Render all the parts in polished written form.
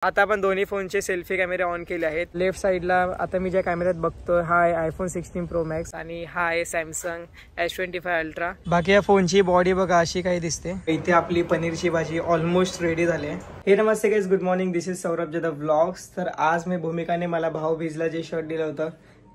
आता आपण दोन्ही फोनचे सेल्फी कॅमेरे ऑन केले आहेत. लेफ्ट साइडला आता मी ज्या कॅमेऱ्यात बघतोय हा आहे आयफोन 16 प्रो मॅक्स आणि हा आहे सॅमसंग S25 अल्ट्रा. बाकी या फोनची बॉडी बघा अशी काही दिसते. इथे आपली पनीरची भाजी ऑलमोस्ट रेडी झाली आहे. हे नमस्ते guys, good morning, this is Saurabh Jadhav vlogs. तर आज मी भूमिकाने मला भाऊबीजला जे शर्ट दिलं होतं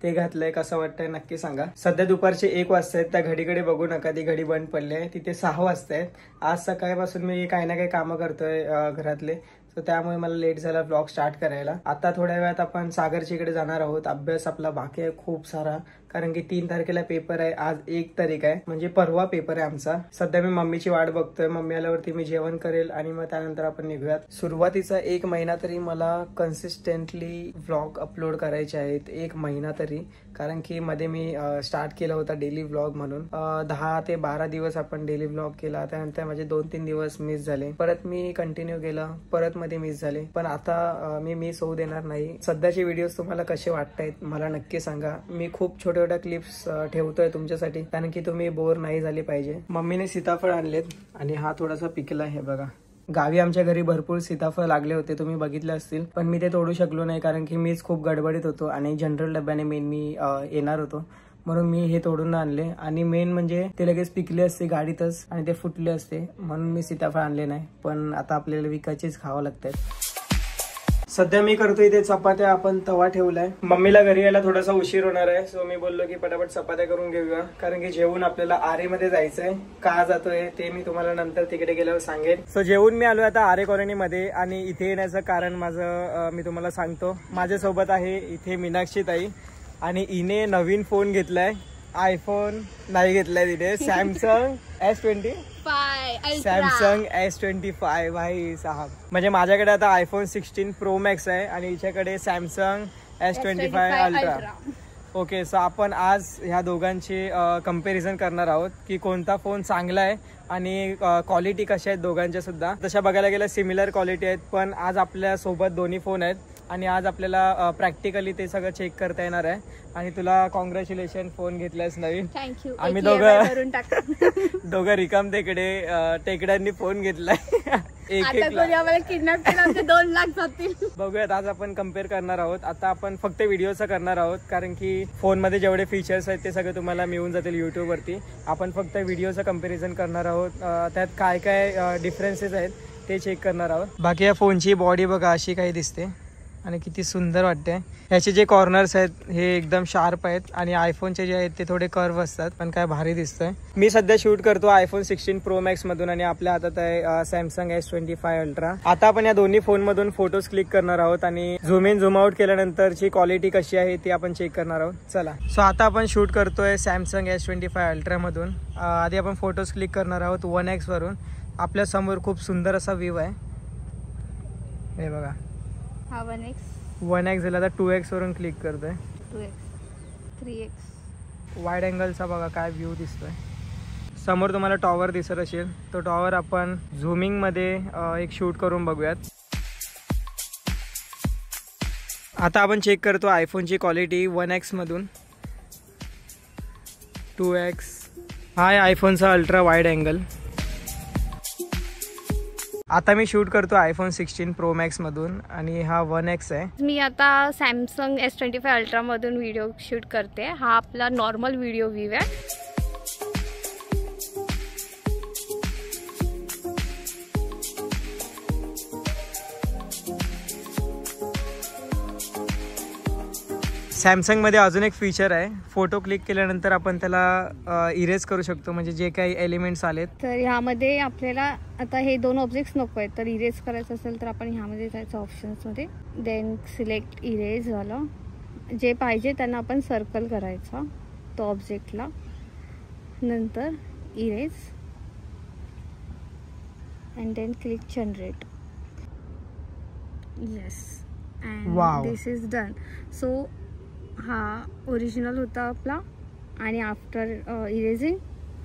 ते घातलंय. कसं वाटतंय नक्की सांगा. सध्या दुपारचे 1 वाजतायत. त्या घडीकडे बघू नका, ती घडी बंद पडली आहे. तिथे 6 वाजतायत. आज सकाळपासून मी काही ना काही कामं करतोय घरातले, तर त्यामुळे मला लेट झाला ब्लॉग स्टार्ट करायला. आता थोड्या वेळात आपण सागरच्या इकडे जाणार आहोत. अभ्यास आपला बाकी आहे खूप सारा, कारण की 3 तारखेला पेपर आहे. आज 1 तारीख आहे, म्हणजे परवा पेपर आहे आमचा. सध्या मी मम्मीची वाट बघतोय. मम्मी आल्यावरती मी जेवण करेल आणि मग त्यानंतर आपण निघूयात. सुरुवातीचा 1 महिना तरी मला कन्सिस्टंटली व्लॉग अपलोड करायचे आहेत. 1 महिना तरी, कारण की मध्ये मी स्टार्ट केला होता डेली व्लॉग म्हणून. 10 ते 12 दिवस आपण डेली व्लॉग केला. त्यानंतर माझे 2-3 दिवस मिस झाले. परत मी कंटिन्यू केलं, परत मध्ये मिस झाले. पण आता मी मिस होऊ देणार नाही. सध्याचे व्हिडिओज तुम्हाला कसे वाटतायत मला नक्की सांगा. मी खूप छोट्या क्लिप्स ठेवतोय तुमच्यासाठी, कारण की तुम्ही बोर नाही झाले पाहिजे. मम्मीने सीताफळ आणलेत आणि हा थोडासा पिकला आहे बघा. गावी आमच्या घरी भरपूर सीताफळ लागले होते, तुम्ही बघितले असतील. पण मी ते तोडू शकलो नाही, कारण की मीच खूप गडबडीत होतो आणि जनरल डब्याने मी येणार होतो, म्हणून मी हे तोडून आणले. आणि मेन म्हणजे ते लगेच पिकले असते गाडीतच आणि ते फुटले असते, म्हणून मी सीताफळ आणले नाही. पण आता आपल्याला विकायचीच खावं लागतात. सध्या मी करतो इथे चपात्या. आपण तवा ठेवलाय. मम्मीला घरी यायला थोडासा उशीर होणार आहे, सो मी बोललो की पटापट चपात्या करून घेऊया, कारण की जेवून आपल्याला आरे मध्ये जायचंय. का जातोय ते मी तुम्हाला नंतर तिकडे गेल्यावर सांगेन. सो जेवून मी आलोय आता आरे कॉलनी मध्ये, आणि इथे येण्याचं कारण माझं मी तुम्हाला सांगतो. माझ्यासोबत आहे इथे मीनाक्षी ताई, आणि हिने नवीन फोन घेतलाय. आयफोन नाही घेतलाय तिने, सॅमसंग S25 भाई साहब. म्हणजे माझ्याकडे आता आयफोन 16 प्रो मॅक्स आहे आणि हिच्याकडे Samsung S25 ultra. Okay, so आपण आज ह्या दोघांची कंपॅरिझन करणार आहोत की कोणता फोन चांगला आहे आणि क्वालिटी कशा आहेत दोघांच्या सुद्धा. तशा बघायला गेल्या सिमिलर क्वालिटी आहेत, पण आज आपल्या सोबत दोन्ही फोन आहेत आणि आज आपल्याला प्रॅक्टिकली ते सगळं चेक करता येणार आहे. आणि तुला कॉंग्रॅच्युलेशन, फोन घेतलास नवीन. थँक्यू. आम्ही दोघं रिकाम टेकड्यांनी फोन घेतलाय. किडनॅप केला 2 लाख जातील. बघूयात, आज आपण कम्पेअर करणार आहोत. आता आपण फक्त व्हिडिओचा करणार आहोत, कारण की फोन मध्ये जेवढे फीचर्स आहेत ते सगळे तुम्हाला मिळून जातील युट्यूब वरती. आपण फक्त व्हिडिओचं कम्पॅरिझन करणार आहोत. त्यात काय काय डिफरन्सेस आहेत ते चेक करणार आहोत. बाकी या फोनची बॉडी बघा अशी काही दिसते आणि किती सुंदर वाटते. ह्याचे जे कॉर्नर्स आहेत हे एकदम शार्प आहेत आणि आयफोनचे जे आहेत ते थोडे कर्व असतात, पण काय भारी दिसतंय. मी सध्या शूट करतो आयफोन 16 प्रो मॅक्स मधून आणि आपल्या हातात आहे सॅमसंग S25 अल्ट्रा. आता आपण या दोन्ही फोन मधून फोटोज क्लिक करणार आहोत आणि झूम इन झूम आउट केल्यानंतरची क्वालिटी कशी आहे ती आपण चेक करणार आहोत. चला, सो आता आपण शूट करतोय सॅमसंग S25 अल्ट्रा मधून. आधी आपण फोटोज क्लिक करणार आहोत 1x वरून. आपल्या समोर खूप सुंदर असा व्ह्यू आहे, हे बघा. 1x झाला, आता 2x वरून क्लिक करतोय. 2x 3x वाईड अँगलचा बघा काय व्ह्यू दिसतोय. समोर तुम्हाला टॉवर दिसत असेल, तो टॉवर आपण झूमिंग मध्ये एक शूट करून बघूयात. आता आपण चेक करतो आयफोनची क्वालिटी 1x मधून. 2x हा आहे आयफोनचा अल्ट्रा वाईड अँगल. आता मी शूट करतो आयफोन 16 प्रो मॅक्स मधून आणि हा 1x आहे. मी आता सॅमसंग S25 अल्ट्रा मधून व्हिडिओ शूट करते. हा आपला नॉर्मल व्हिडिओ व्ह्यू आहे. सॅमसंग मध्ये अजून एक फीचर आहे, फोटो क्लिक केल्यानंतर आपण त्याला इरेज करू शकतो, म्हणजे जे काही एलिमेंट्स आलेत. तर ह्यामध्ये आपल्याला आता हे 2 ऑब्जेक्ट्स नको आहेत, तर इरेज करायचं असेल तर आपण ह्यामध्ये जायचं ऑप्शन्समध्ये. देन सिलेक्ट इरेज झालं. जे पाहिजे त्यांना आपण सर्कल करायचा तो ऑब्जेक्टला, नंतर erase and then click generate. Yes, and this is done. So हा ओरिजिनल होता आपला आणि आफ्टर इरेजिंग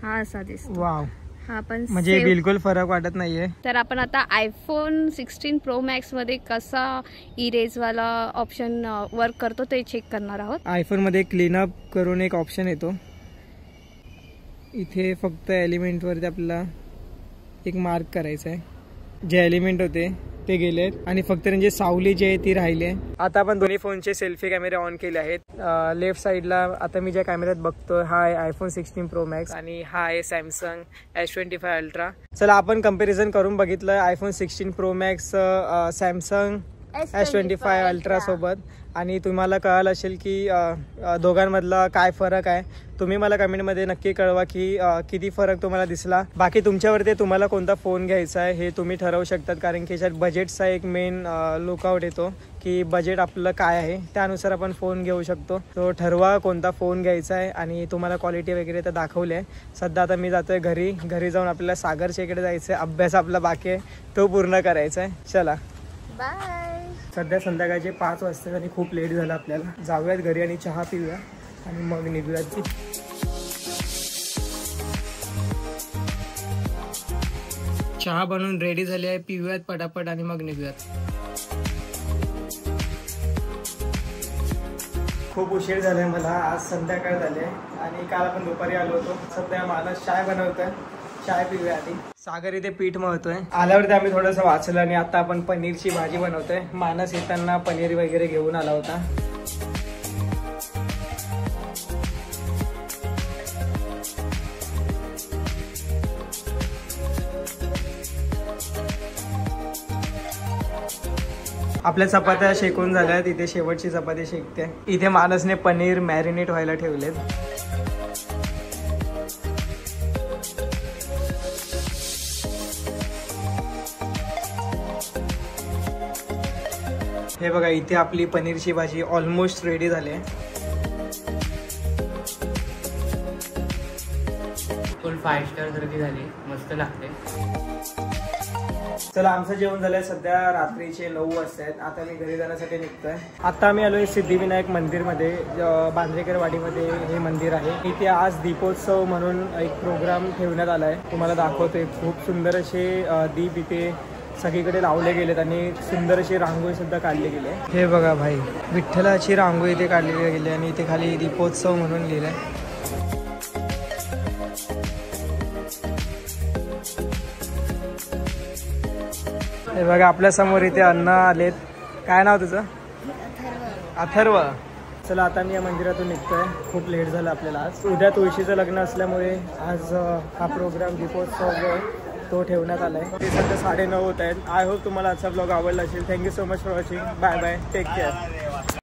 हा असा दिसतो. वाव, हा पण म्हणजे बिलकुल फरक वाटत नाहीये. तर आपण आता आयफोन 16 प्रो मॅक्स मध्ये कसा इरेज वाला ऑप्शन वर्क करतो ते चेक करणार आहोत. आयफोन मध्ये क्लीनअप करून एक ऑप्शन येतो. इथे फक्त एलिमेंट वरती आपल्याला एक मार्क करायचा आहे. जे एलिमेंट होते ते गेलेत आणि फक्त म्हणजे सावली जी आहे ती राहिली आहे. आता आपण दोन्ही फोनचे सेल्फी कॅमेरे ऑन केले आहेत. लेफ्ट साईडला आता मी ज्या कॅमेऱ्यात बघतोय हा आहे आयफोन 16 प्रो मॅक्स आणि हा आहे सॅमसंग S25 अल्ट्रा. चला आपण कम्पॅरिझन करून बघितलं iPhone 16 pro max Samsung S25 ultra सोबत आणि तुम्हाला कळालं असेल की दोघांमधला काय फरक आहे. तुम्ही मला कमेंटमध्ये नक्की कळवा की किती फरक तुम्हाला दिसला. बाकी तुमच्यावरती तुम्हाला कोणता फोन घ्यायचा आहे हे तुम्ही ठरवू शकतात, कारण की याच्यात बजेटचा एक मेन लुकआउट येतो की बजेट आपलं काय आहे त्यानुसार आपण फोन घेऊ शकतो. तो ठरवा कोणता फोन घ्यायचा आहे आणि तुम्हाला क्वालिटी वगैरे तर दाखवली आहे. सध्या आता मी जातोय घरी जाऊन आपल्याला सागरच्या इकडे जायचं आहे. अभ्यास आपला बाकी आहे तो पूर्ण करायचा आहे. चला बाय. सध्या संध्याकाळचे 5 वाजता आणि खूप लेट झाला. आपल्याला जाऊयात घरी आणि चहा पिऊया आणि मग निघूयात. चहा बनवून रेडी झाली आहे, पिऊयात पटापट आणि मग निघूयात. खूप उशीर झालाय मला. आज संध्याकाळ झाले आणि काल आपण दुपारी आलो होतो. सध्या मानस चाय बनवतोय, चाय पिऊया आधी. सागर इथे पीठ मळतोय. आल्यावरती आम्ही थोडंसं वाचलं आणि आता आपण पनीरची भाजी बनवतोय. मानस येताना पनीर वगैरे घेऊन आला होता. आपल्या चपात्या शेकून झाल्यात. इथे शेवटची चपाती शेकते. इथे मानसने पनीर मॅरिनेट व्हायला ठेवलेत. हे बघा इथे आपली पनीरची भाजी ऑलमोस्ट रेडी झाली आहे. फुल 5 स्टार सारखी झाली, मस्त लागते. चला आमचं जेवण झालंय. सध्या रात्रीचे 9 वाजता आहेत. आता मी घरी जाण्यासाठी निघतोय. आता आम्ही आलोय सिद्धिविनायक मंदिरमध्ये. बांद्रेकर वाडीमध्ये हे मंदिर आहे. इथे आज दीपोत्सव म्हणून एक प्रोग्राम ठेवण्यात आला आहे. तुम्हाला दाखवतोय. खूप सुंदर असे दीप इथे सगळीकडे लावले गेलेत आणि सुंदर अशी रांगोळी सुद्धा काढली गेली आहे. हे बघा भाई, विठ्ठलाची रांगोळी इथे काढली गेली आणि इथे खाली दीपोत्सव म्हणून लिहिलंय. हे बघा आपल्या समोर इथे अन्न आलेत. काय नाव तुझं? अथर्व. चला आता मी या मंदिरातून निघतोय. खूप लेट झालं आपल्याला. आज उद्या तुळशीचं लग्न असल्यामुळे आज हा प्रोग्राम दीपोत्सव जो आहे तो ठेवण्यात आलाय. ते सध्या 9:30 होत आहेत. आय होप तुम्हाला आजचा ब्लॉग आवडला असेल. Thank you so much for watching. Bye bye, take care.